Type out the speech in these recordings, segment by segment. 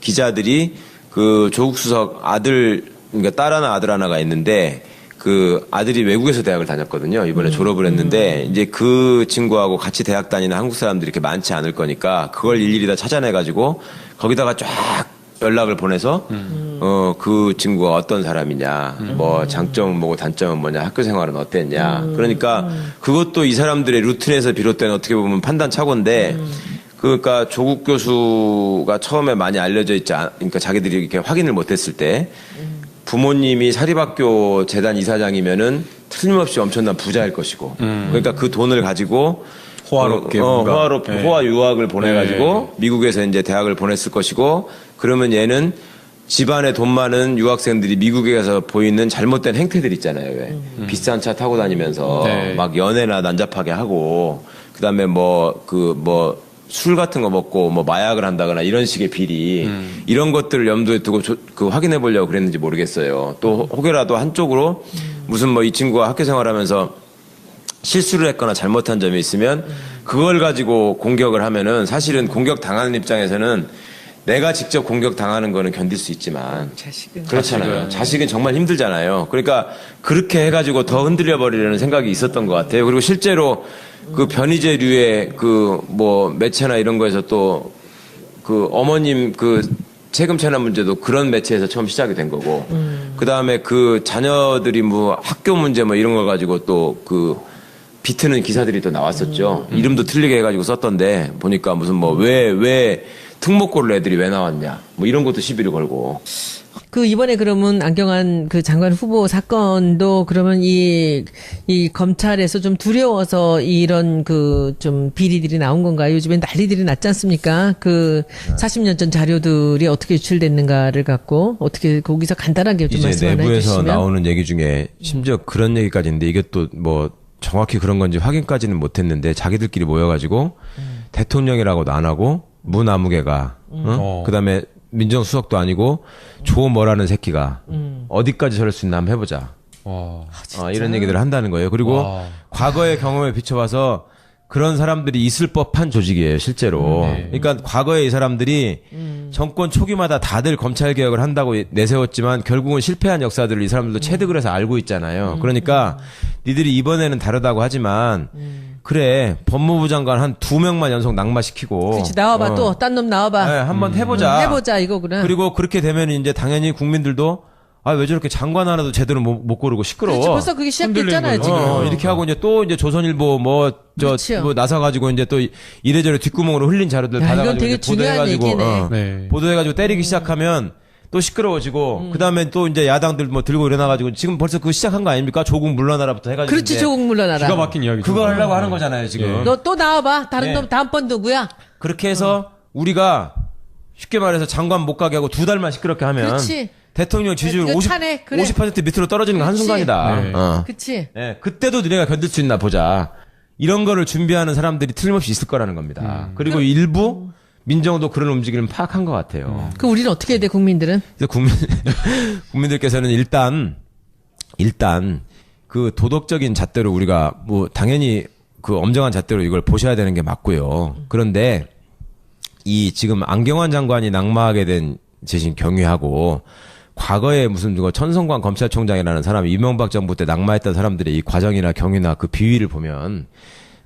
기자들이 그 조국 수석 아들, 그러니까 딸 하나 아들 하나가 있는데 그 아들이 외국에서 대학을 다녔거든요. 이번에 졸업을 했는데 이제 그 친구하고 같이 대학 다니는 한국 사람들이 이렇게 많지 않을 거니까 그걸 일일이 다 찾아내가지고 거기다가 쫙 연락을 보내서 그 친구가 어떤 사람이냐, 뭐 장점은 뭐고 단점은 뭐냐, 학교 생활은 어땠냐. 그러니까 그것도 이 사람들의 루틴에서 비롯된 어떻게 보면 판단 착오인데 그러니까 조국 교수가 처음에 많이 알려져 있지 그러니까 자기들이 이렇게 확인을 못했을 때 부모님이 사립학교 재단 이사장이면은 틀림없이 엄청난 부자일 것이고 그러니까 그 돈을 가지고 호화롭게 호화 유학을 보내가지고 미국에서 이제 대학을 보냈을 것이고 그러면 얘는 집안에 돈 많은 유학생들이 미국에 가서 보이는 잘못된 행태들 있잖아요. 왜 비싼 차 타고 다니면서 막 연애나 난잡하게 하고 그다음에 술 같은 거 먹고 뭐 마약을 한다거나 이런 식의 비리 이런 것들을 염두에 두고 그 확인해 보려고 그랬는지 모르겠어요. 또 혹여라도 한쪽으로 무슨 뭐 이 친구가 학교 생활하면서 실수를 했거나 잘못한 점이 있으면 그걸 가지고 공격을 하면은 사실은 공격 당하는 입장에서는 내가 직접 공격 당하는 거는 견딜 수 있지만 그렇잖아요. 자식은 정말 힘들잖아요. 그러니까 그렇게 해가지고 더 흔들려 버리려는 생각이 있었던 것 같아요. 그리고 실제로 그 변희재류의 그 뭐 매체나 이런 거에서 또 그 어머님 그 세금 체납 문제도 그런 매체에서 처음 시작이 된 거고 그 다음에 그 자녀들이 뭐 학교 문제 뭐 이런 걸 가지고 또 그 비트는 기사들이 또 나왔었죠. 이름도 틀리게 해가지고 썼던데 보니까 무슨 뭐 왜 특목고를 애들이 왜 나왔냐 뭐 이런 것도 시비를 걸고. 그 이번에 그러면 안경환 그 장관 후보 사건도 그러면 이 검찰에서 좀 두려워서 이런 그 좀 비리들이 나온 건가요? 요즘엔 난리들이 났지 않습니까? 그 40년 전 자료들이 어떻게 유출됐는가를 갖고 어떻게 거기서 간단하게 좀 말씀 하나 해주시면. 이제 내부에서 나오는 얘기 중에 심지어 그런 얘기까지 있는데 이게 또 뭐 정확히 그런 건지 확인까지는 못했는데 자기들끼리 모여가지고 대통령이라고도 안 하고 무나무개가 그다음에 민정수석도 아니고 조뭐라는 새끼가 어디까지 저럴 수 있나 한번 해보자. 이런 얘기들을 한다는 거예요. 그리고 과거의 경험에 비춰봐서 그런 사람들이 있을 법한 조직이에요, 실제로. 그러니까 과거에 이 사람들이 정권 초기마다 다들 검찰 개혁을 한다고 내세웠지만 결국은 실패한 역사들을 이 사람들도 체득을 해서 알고 있잖아요. 그러니까 니들이 이번에는 다르다고 하지만 그래 법무부 장관 한 2명만 연속 낙마시키고 그렇지 나와봐 또 딴 놈 나와봐. 네, 한번 해보자. 해보자 이거구나. 그리고 그렇게 되면 이제 당연히 국민들도 왜 저렇게 장관 하나도 제대로 못 고르고 시끄러워. 그렇지, 벌써 그게 시작됐잖아요, 지금. 이렇게 하고 이제 또 이제 조선일보 뭐 나서가지고 이제 또 이래저래 뒷구멍으로 흘린 자료들 받아가지고 이건 되게 중요한 얘기네. 보도해가지고 때리기 시작하면 또 시끄러워지고 그다음에 또 이제 야당들 뭐 들고 일어나가지고 지금 벌써 그거 시작한 거 아닙니까? 조국 물러나라부터 해가지고. 그렇지, 조국 물러나라. 기가 막힌 이야기죠. 그거 하려고 하는 거잖아요, 지금. 너 또 나와봐. 다른 놈 다음번 누구야? 그렇게 해서 우리가 쉽게 말해서 장관 못 가게 하고 2달만 시끄럽게 하면. 그렇지. 대통령 지지율 이거 50, 차네. 그래. 50% 밑으로 떨어지는 건 한순간이다. 그치. 네, 그때도 너네가 견딜 수 있나 보자. 이런 거를 준비하는 사람들이 틀림없이 있을 거라는 겁니다. 그리고 일부 민정도 그런 움직임을 파악한 것 같아요. 그 우리는 어떻게 해야 돼, 국민들은? 그래서 국민들께서는 일단 그 도덕적인 잣대로 우리가 뭐 당연히 그 엄정한 잣대로 이걸 보셔야 되는 게 맞고요. 그런데 이 지금 안경환 장관이 낙마하게 된 제신 경위하고 과거에 무슨 천성관 검찰총장이라는 사람이 이명박 정부 때 낙마했던 사람들의 이 과정이나 경위나 그 비위를 보면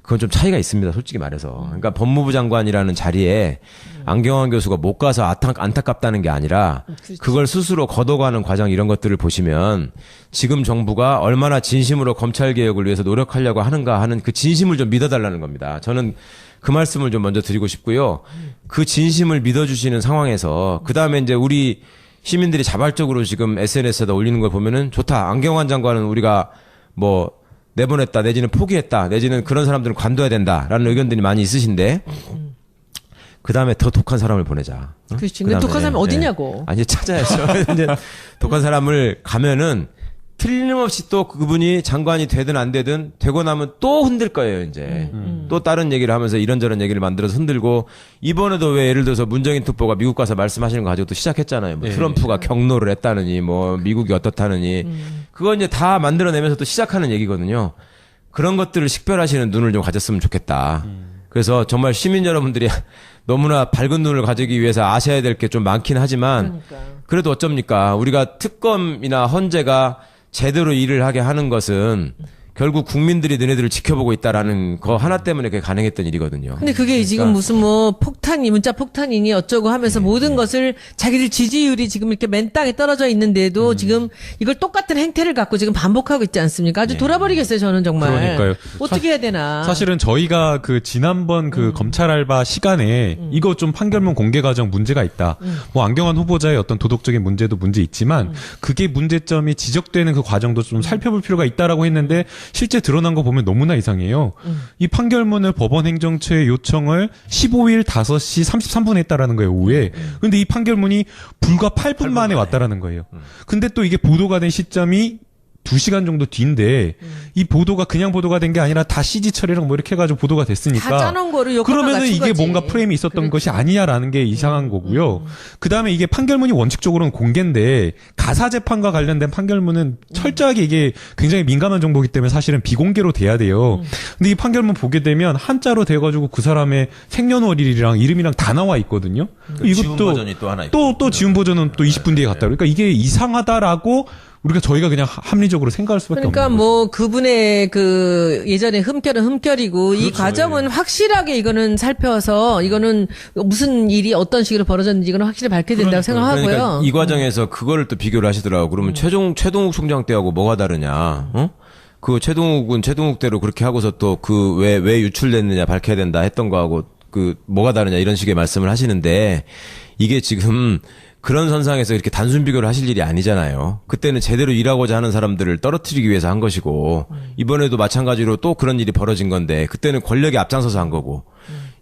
그건 좀 차이가 있습니다. 솔직히 말해서. 그러니까 법무부 장관이라는 자리에 안경환 교수가 못 가서 안타깝다는 게 아니라 그걸 스스로 걷어가는 과정 이런 것들을 보시면 지금 정부가 얼마나 진심으로 검찰 개혁을 위해서 노력하려고 하는가 하는 그 진심을 좀 믿어달라는 겁니다. 저는 그 말씀을 좀 먼저 드리고 싶고요. 그 진심을 믿어주시는 상황에서 그 다음에 이제 우리 시민들이 자발적으로 지금 SNS에다 올리는 걸 보면은 좋다. 안경환 장관은 우리가 뭐 내보냈다 내지는 포기했다 내지는 그런 사람들은 관둬야 된다라는 의견들이 많이 있으신데 그 다음에 더 독한 사람을 보내자. 그렇지. 근데 독한 사람이 어디냐고. 아니 찾아야죠. 이제 독한 사람을 가면은 틀림없이 또 그분이 장관이 되든 안 되든 되고 나면 또 흔들 거예요, 이제. 또 다른 얘기를 하면서 이런저런 얘기를 만들어서 흔들고 이번에도 왜 예를 들어서 문정인 특보가 미국 가서 말씀하시는 거 가지고 또 시작했잖아요. 뭐 트럼프가 경로를 했다느니 뭐 미국이 어떻다느니 그거 이제 다 만들어내면서 또 시작하는 얘기거든요. 그런 것들을 식별하시는 눈을 좀 가졌으면 좋겠다. 그래서 정말 시민 여러분들이 너무나 밝은 눈을 가지기 위해서 아셔야 될 게 좀 많긴 하지만 그래도 어쩝니까? 우리가 특검이나 헌재가 제대로 일을 하게 하는 것은 결국 국민들이 너네들을 지켜보고 있다라는 거 하나 때문에 그게 가능했던 일이거든요. 근데 그게 지금 무슨 뭐 폭탄이 문자 폭탄이니 어쩌고 하면서 모든 것을 자기들 지지율이 지금 이렇게 맨 땅에 떨어져 있는데도 지금 이걸 똑같은 행태를 갖고 지금 반복하고 있지 않습니까? 아주 돌아버리겠어요, 저는 정말. 그러니까요. 어떻게 해야 되나. 사실은 저희가 그 지난번 그 검찰 알바 시간에 이거 좀 판결문 공개 과정 문제가 있다. 뭐 안경환 후보자의 어떤 도덕적인 문제도 문제 있지만 그게 문제점이 지적되는 그 과정도 좀 살펴볼 필요가 있다라고 했는데 실제 드러난 거 보면 너무나 이상해요. 이 판결문을 법원 행정처에 요청을 15일 5시 33분에 했다라는 거예요, 오후에. 근데 이 판결문이 불과 8분 만에 왔다라는 거예요. 근데 또 이게 보도가 된 시점이 2시간 정도 뒤인데 이 보도가 그냥 보도가 된 게 아니라 다 CG 처리랑 뭐 이렇게 해가지고 보도가 됐으니까 다 짜놓은 거를 욕하고 그러면은 맞춘 이게 거지. 뭔가 프레임이 있었던 그렇지. 것이 아니냐라는 게 이상한 거고요. 그다음에 이게 판결문이 원칙적으로는 공개인데 가사 재판과 관련된 판결문은 철저하게 이게 굉장히 민감한 정보이기 때문에 사실은 비공개로 돼야 돼요. 근데 이 판결문 보게 되면 한자로 돼가지고 그 사람의 생년월일이랑 이름이랑 다 나와 있거든요. 지운 버전이 또 하나 있고. 또 지운 버전은 또 20분 뒤에 갔다. 그러니까 이게 이상하다라고 우리가 저희가 그냥 합리적으로 생각할 수밖에 그러니까 없는 거죠. 뭐 그분의 그 예전에 흠결은 흠결이고 이 과정은 확실하게 이거는 살펴서 이거는 무슨 일이 어떤 식으로 벌어졌는지 이거는 확실히 밝혀야 된다고 생각하고요. 그러니까 이 과정에서 그거를 또 비교를 하시더라고. 그러면 최동욱 총장 때하고 뭐가 다르냐? 어? 그 최동욱은 최동욱대로 그렇게 하고서 또 그 왜 유출됐느냐 밝혀야 된다 했던 거하고 그 뭐가 다르냐 이런 식의 말씀을 하시는데 이게 지금 그런 선상에서 이렇게 단순 비교를 하실 일이 아니잖아요. 그때는 제대로 일하고자 하는 사람들을 떨어뜨리기 위해서 한 것이고 이번에도 마찬가지로 또 그런 일이 벌어진 건데 그때는 권력이 앞장서서 한 거고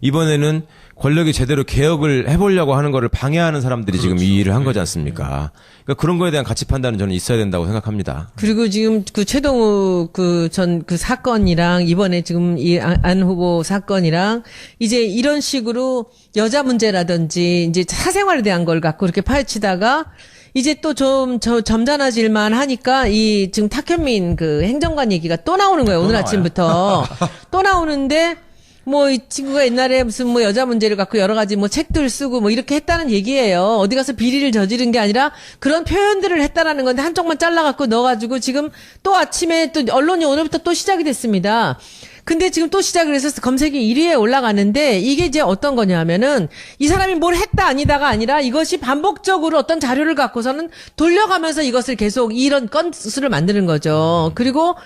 이번에는 권력이 제대로 개혁을 해보려고 하는 거를 방해하는 사람들이 지금 이 일을 한 거지 않습니까? 그러니까 그런 거에 대한 가치 판단은 저는 있어야 된다고 생각합니다. 그리고 지금 그 최동욱 그 사건이랑 이번에 지금 이 안 후보 사건이랑 이제 이런 식으로 여자 문제라든지 이제 사생활에 대한 걸 갖고 이렇게 파헤치다가 이제 또 좀 점잖아질만 하니까 이 지금 탁현민 그 행정관 얘기가 또 나오는 거예요. 오늘 아침부터. 또 나오는데 뭐 이 친구가 옛날에 무슨 뭐 여자 문제를 갖고 여러 가지 뭐 책들 쓰고 뭐 이렇게 했다는 얘기예요. 어디 가서 비리를 저지른 게 아니라 그런 표현들을 했다라는 건데 한쪽만 잘라갖고 넣어가지고 지금 또 아침에 또 언론이 오늘부터 또 시작이 됐습니다. 근데 지금 또 시작을 해서 검색이 1위에 올라가는데 이게 이제 어떤 거냐면은 이 사람이 뭘 했다 아니다가 아니라 이것이 반복적으로 어떤 자료를 갖고서는 돌려가면서 이것을 계속 이런 건수를 만드는 거죠. 그리고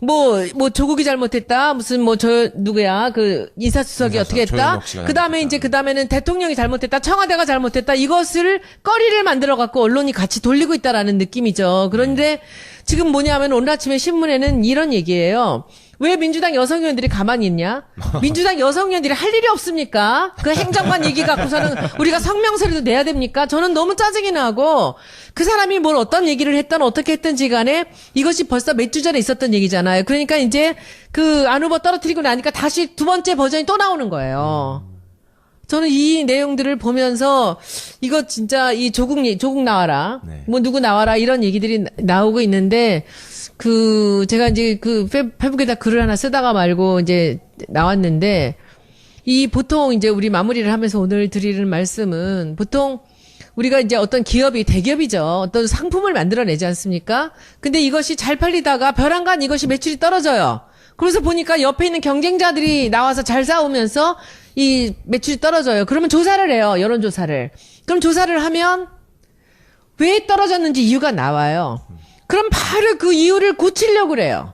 뭐 조국이 잘못했다. 무슨 뭐 누구야. 그 인사수석이 어떻게 했다. 그다음에 이제 그다음에는 대통령이 잘못했다. 청와대가 잘못했다. 이것을 거리를 만들어 갖고 언론이 같이 돌리고 있다라는 느낌이죠. 그런데 지금 뭐냐면 오늘 아침에 신문에는 이런 얘기예요. 왜 민주당 여성 의원들이 가만히 있냐? 민주당 여성 의원들이 할 일이 없습니까? 그 행정관 얘기 갖고서는 우리가 성명서라도 내야 됩니까? 저는 너무 짜증이 나고 그 사람이 뭘 어떤 얘기를 했던 어떻게 했든지 간에 이것이 벌써 몇 주 전에 있었던 얘기잖아요. 그러니까 이제 그 안 후보 떨어뜨리고 나니까 다시 두 번째 버전이 또 나오는 거예요. 저는 이 내용들을 보면서 이거 진짜 이 조국 나와라. 네. 뭐 누구 나와라 이런 얘기들이 나오고 있는데 제가 이제 페북에다 글을 하나 쓰다가 말고 이제 나왔는데 이 보통 이제 우리 마무리를 하면서 오늘 드리는 말씀은 보통 우리가 이제 어떤 기업이 대기업이죠. 어떤 상품을 만들어내지 않습니까? 근데 이것이 잘 팔리다가 벼랑간 이것이 매출이 떨어져요. 그래서 보니까 옆에 있는 경쟁자들이 나와서 잘 싸우면서 이 매출이 떨어져요. 그러면 조사를 해요. 여론조사를. 그럼 조사를 하면 왜 떨어졌는지 이유가 나와요. 그럼 바로 그 이유를 고치려고 그래요.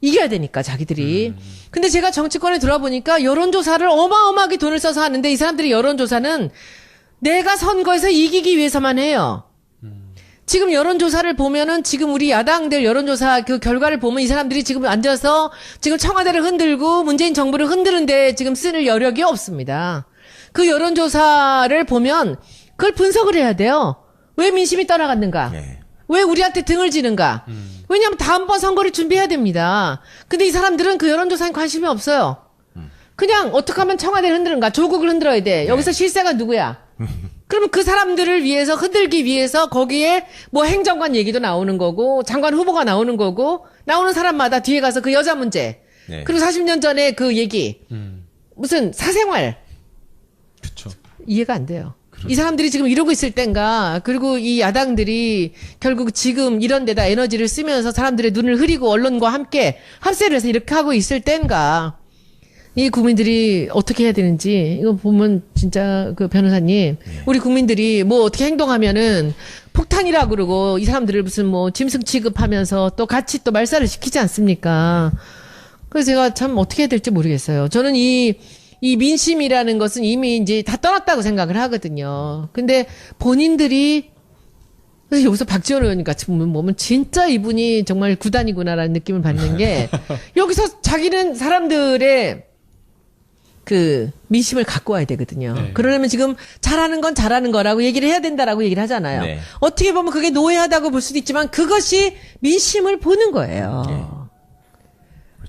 이겨야 되니까 자기들이. 근데 제가 정치권에 들어보니까 여론조사를 어마어마하게 돈을 써서 하는데 이 사람들이 여론조사는 내가 선거에서 이기기 위해서만 해요. 지금 여론조사를 보면은 지금 우리 야당들 여론조사 그 결과를 보면 이 사람들이 지금 앉아서 지금 청와대를 흔들고 문재인 정부를 흔드는데 지금 쓸 여력이 없습니다. 그 여론조사를 보면 그걸 분석을 해야 돼요. 왜 민심이 떠나갔는가? 네. 왜 우리한테 등을 지는가? 왜냐하면 다음번 선거를 준비해야 됩니다. 근데 이 사람들은 그 여론조사에 관심이 없어요. 그냥 어떻게 하면 청와대를 흔드는가? 조국을 흔들어야 돼. 여기서 실세가 누구야? 그러면 그 사람들을 위해서 흔들기 위해서 거기에 뭐 행정관 얘기도 나오는 거고 장관 후보가 나오는 거고 나오는 사람마다 뒤에 가서 그 여자 문제 네. 그리고 40년 전에 그 얘기 무슨 사생활 이해가 안 돼요. 이 사람들이 지금 이러고 있을 땐가, 그리고 이 야당들이 결국 지금 이런 데다 에너지를 쓰면서 사람들의 눈을 흐리고 언론과 함께 합세를 해서 이렇게 하고 있을 땐가, 이 국민들이 어떻게 해야 되는지, 이거 보면 진짜 그 변호사님, 우리 국민들이 뭐 어떻게 행동하면은 폭탄이라 그러고 이 사람들을 무슨 뭐 짐승 취급하면서 또 같이 또 말살을 시키지 않습니까? 그래서 제가 참 어떻게 해야 될지 모르겠어요. 저는 이 민심이라는 것은 이미 이제 다 떠났다고 생각을 하거든요. 근데 본인들이, 그래서 여기서 박지원 의원 같이 보면 진짜 이분이 정말 구단이구나라는 느낌을 받는 게, 여기서 자기는 사람들의 그 민심을 갖고 와야 되거든요. 네. 그러려면 지금 잘하는 건 잘하는 거라고 얘기를 해야 된다라고 얘기를 하잖아요. 네. 어떻게 보면 그게 노예하다고 볼 수도 있지만 그것이 민심을 보는 거예요.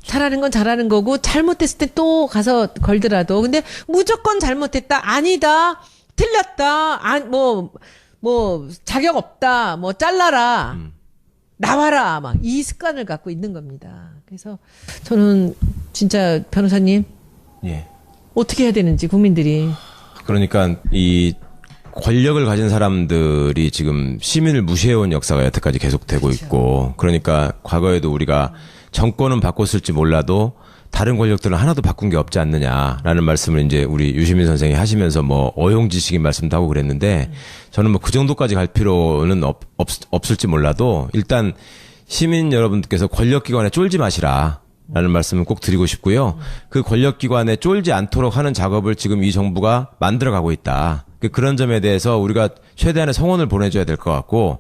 잘하는 건 잘하는 거고 잘못했을 때 또 가서 걸더라도, 근데 무조건 잘못했다, 아니다, 틀렸다, 뭐 자격 없다, 뭐 잘라라, 나와라, 막 이 습관을 갖고 있는 겁니다. 그래서 저는 진짜 변호사님 예. 어떻게 해야 되는지 국민들이. 그러니까 이 권력을 가진 사람들이 지금 시민을 무시해온 역사가 여태까지 계속되고 있고, 그러니까 과거에도 우리가 정권은 바꿨을지 몰라도 다른 권력들은 하나도 바꾼 게 없지 않느냐라는 말씀을 이제 우리 유시민 선생이 하시면서 뭐 어용지식인 말씀도 하고 그랬는데, 저는 뭐 그 정도까지 갈 필요는 없을지 몰라도 일단 시민 여러분들께서 권력기관에 쫄지 마시라 라는 말씀을 꼭 드리고 싶고요. 그 권력기관에 쫄지 않도록 하는 작업을 지금 이 정부가 만들어가고 있다. 그런 점에 대해서 우리가 최대한의 성원을 보내줘야 될 것 같고,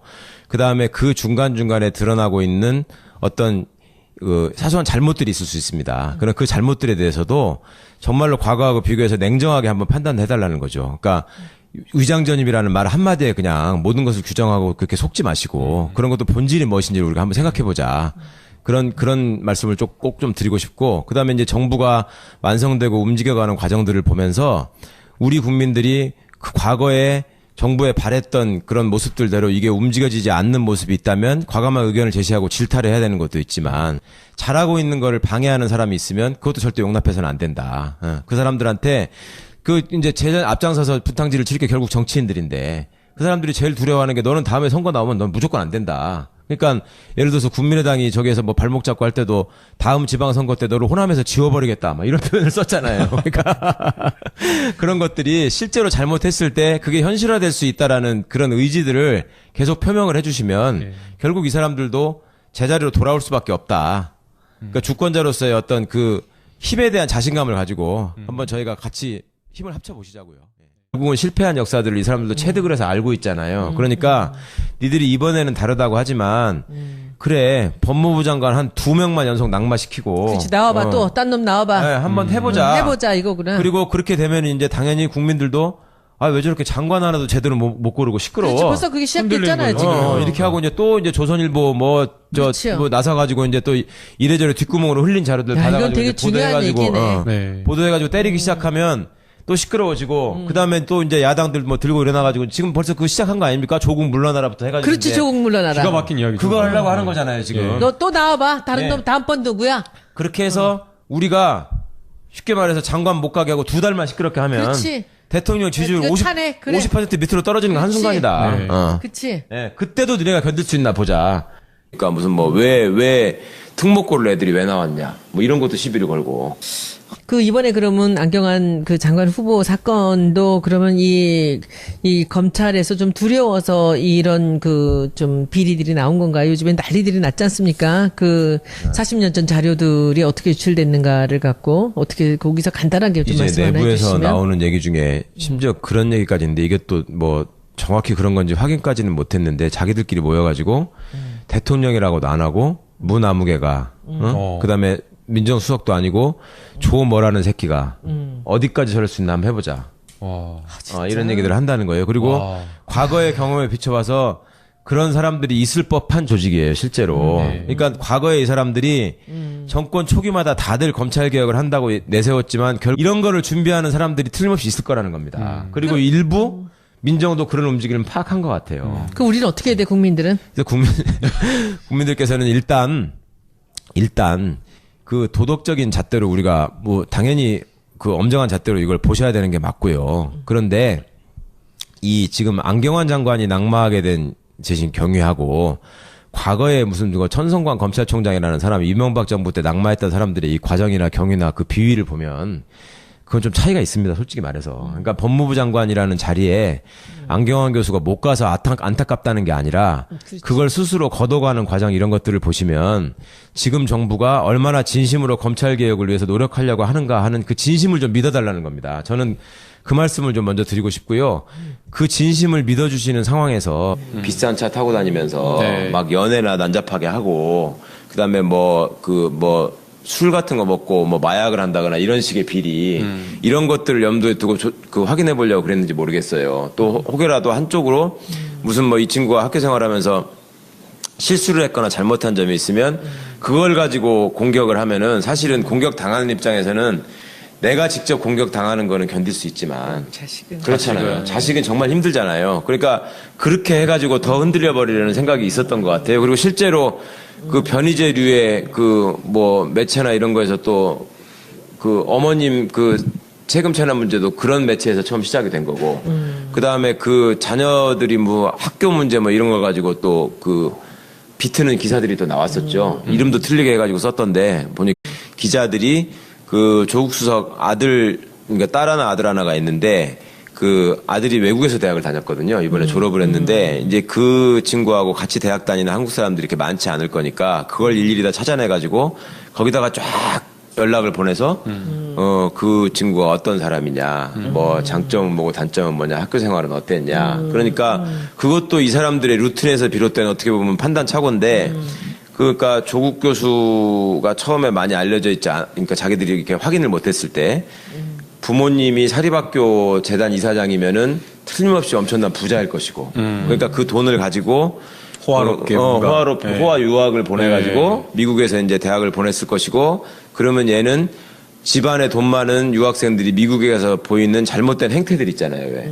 그 다음에 그 중간중간에 드러나고 있는 어떤 그 사소한 잘못들이 있을 수 있습니다. 그런 그 잘못들에 대해서도 정말로 과거하고 비교해서 냉정하게 한번 판단해달라는 거죠. 그러니까 위장전입이라는 말 한마디에 그냥 모든 것을 규정하고 그렇게 속지 마시고, 그런 것도 본질이 무엇인지를 우리가 한번 생각해보자. 그런 말씀을 꼭 좀 드리고 싶고, 그 다음에 이제 정부가 완성되고 움직여가는 과정들을 보면서 우리 국민들이 그 과거에 정부에 바랬던 그런 모습들대로 이게 움직여지지 않는 모습이 있다면 과감한 의견을 제시하고 질타를 해야 되는 것도 있지만, 잘하고 있는 거를 방해하는 사람이 있으면 그것도 절대 용납해서는 안 된다. 그 사람들한테 이제 제전 앞장서서 부탕질을 칠 게 결국 정치인들인데, 그 사람들이 제일 두려워하는 게 너는 다음에 선거 나오면 넌 무조건 안 된다. 그러니까 예를 들어서 국민의당이 저기에서 뭐 발목 잡고 할 때도 다음 지방선거 때 너를 호남에서 지워버리겠다, 막 이런 표현을 썼잖아요. 그러니까 그런 것들이 실제로 잘못했을 때 그게 현실화될 수 있다라는 그런 의지들을 계속 표명을 해주시면 결국 이 사람들도 제자리로 돌아올 수밖에 없다. 그러니까 주권자로서의 어떤 그 힘에 대한 자신감을 가지고 한번 저희가 같이 힘을 합쳐보시자고요. 결국은 실패한 역사들을 이 사람들도 체득을 해서 알고 있잖아요. 그러니까 니들이 이번에는 다르다고 하지만, 그래, 법무부 장관 한 2명만 연속 낙마시키고. 그렇지, 나와봐, 또 딴 놈 나와봐. 네, 한번 해보자. 해보자 이거구나. 그리고 그렇게 되면 이제 당연히 국민들도 왜 저렇게 장관 하나도 제대로 못 고르고 시끄러워. 그렇지, 벌써 그게 시작됐잖아요, 지금. 이렇게 하고 이제 또 이제 조선일보 그렇죠. 뭐 나서가지고 이제 또 이래저래 뒷구멍으로 흘린 자료들 야, 받아가지고 이건 되게 이제 중요한 보도해가지고, 얘기네. 네. 보도해가지고 때리기 시작하면 또 시끄러워지고, 그 다음에 또 이제 야당들 뭐 들고 일어나가지고 지금 벌써 그거 시작한 거 아닙니까? 조국 물러나라부터 해가지고. 그렇지, 이제 조국 물러나라. 기가 막힌 이야기죠. 그거 하려고 하는 거잖아요, 지금. 너 또 나와봐. 다른 네. 놈 다음번 누구야? 그렇게 해서 우리가 쉽게 말해서 장관 못 가게 하고 2달만 시끄럽게 하면. 그렇지. 대통령 지지율 이거 50, 차네, 그래. 50% 밑으로 떨어지는 건 그렇지. 한순간이다. 네. 그치. 네, 그때도 너네가 견딜 수 있나 보자. 그러니까 무슨 뭐 왜 특목고를 애들이 왜 나왔냐, 뭐 이런 것도 시비를 걸고. 그 이번에 그러면 안경환 그 장관 후보 사건도 그러면 이 검찰에서 좀 두려워서 이런 그 좀 비리들이 나온 건가요? 요즘엔 난리들이 났지 않습니까? 그 40년 전 자료들이 어떻게 유출됐는가를 갖고 어떻게 거기서 간단하게 좀 이제 말씀 하나 내부에서 해주시면. 나오는 얘기 중에 심지어 그런 얘기까지 있는데, 이게 또 뭐 정확히 그런 건지 확인까지는 못했는데, 자기들끼리 모여가지고 대통령이라고도 안 하고 무나무개가, 그다음에 민정수석도 아니고 조 뭐라는 새끼가 어디까지 저럴 수 있나 한번 해보자. 이런 얘기들을 한다는 거예요. 그리고 과거의 경험에 비춰봐서 그런 사람들이 있을 법한 조직이에요, 실제로. 그러니까 과거에 이 사람들이 정권 초기마다 다들 검찰 개혁을 한다고 내세웠지만 결국 이런 거를 준비하는 사람들이 틀림없이 있을 거라는 겁니다. 그리고 일부 민정도 그런 움직임을 파악한 것 같아요. 그 우리는 어떻게 해야 돼, 국민들은? 그래서 국민들께서는 일단 그 도덕적인 잣대로 우리가 뭐 당연히 그 엄정한 잣대로 이걸 보셔야 되는 게 맞고요. 그런데 이 지금 안경환 장관이 낙마하게 된 제신 경위하고 과거에 무슨 누가 천성관 검찰총장이라는 사람이 이명박 정부 때 낙마했던 사람들의 이 과정이나 경위나 그 비위를 보면 그건 좀 차이가 있습니다. 솔직히 말해서. 그러니까 법무부 장관이라는 자리에 안경환 교수가 못 가서 안타깝다는 게 아니라 그걸 스스로 걷어가는 과정 이런 것들을 보시면 지금 정부가 얼마나 진심으로 검찰 개혁을 위해서 노력하려고 하는가 하는 그 진심을 좀 믿어달라는 겁니다. 저는 그 말씀을 좀 먼저 드리고 싶고요. 그 진심을 믿어주시는 상황에서 비싼 차 타고 다니면서 네. 막 연애나 난잡하게 하고 그다음에 술 같은 거 먹고 뭐 마약을 한다거나 이런 식의 비리 이런 것들을 염두에 두고 그 확인해 보려고 그랬는지 모르겠어요. 또 혹여라도 한쪽으로 무슨 뭐 이 친구가 학교 생활하면서 실수를 했거나 잘못한 점이 있으면 그걸 가지고 공격을 하면은 사실은 공격 당하는 입장에서는 내가 직접 공격 당하는 거는 견딜 수 있지만 그렇잖아요. 자식은 정말 힘들잖아요. 그러니까 그렇게 해가지고 더 흔들려 버리려는 생각이 있었던 것 같아요. 그리고 실제로 그 변희재류의 그 뭐 매체나 이런 거에서 또 그 어머님 그 세금 체납 문제도 그런 매체에서 처음 시작이 된 거고 그 다음에 그 자녀들이 뭐 학교 문제 뭐 이런 걸 가지고 또 그 비트는 기사들이 또 나왔었죠. 이름도 틀리게 해가지고 썼던데 보니 기자들이 그 조국 수석 아들, 그러니까 딸 하나 아들 하나가 있는데 그 아들이 외국에서 대학을 다녔거든요. 이번에 졸업을 했는데 이제 그 친구하고 같이 대학 다니는 한국 사람들이 이렇게 많지 않을 거니까 그걸 일일이 다 찾아내가지고 거기다가 쫙 연락을 보내서 그 친구가 어떤 사람이냐, 뭐 장점은 뭐고 단점은 뭐냐, 학교 생활은 어땠냐. 그러니까 그것도 이 사람들의 루틴에서 비롯된 어떻게 보면 판단 착오인데 그러니까 조국 교수가 처음에 많이 알려져 있지 그러니까 자기들이 이렇게 확인을 못했을 때 부모님이 사립학교 재단 이사장이면은 틀림없이 엄청난 부자일 것이고 그러니까 그 돈을 가지고 호화롭게 뭔가. 호화 유학을 보내가지고 미국에서 이제 대학을 보냈을 것이고 그러면 얘는 집안에 돈 많은 유학생들이 미국에 가서 보이는 잘못된 행태들 있잖아요. 왜?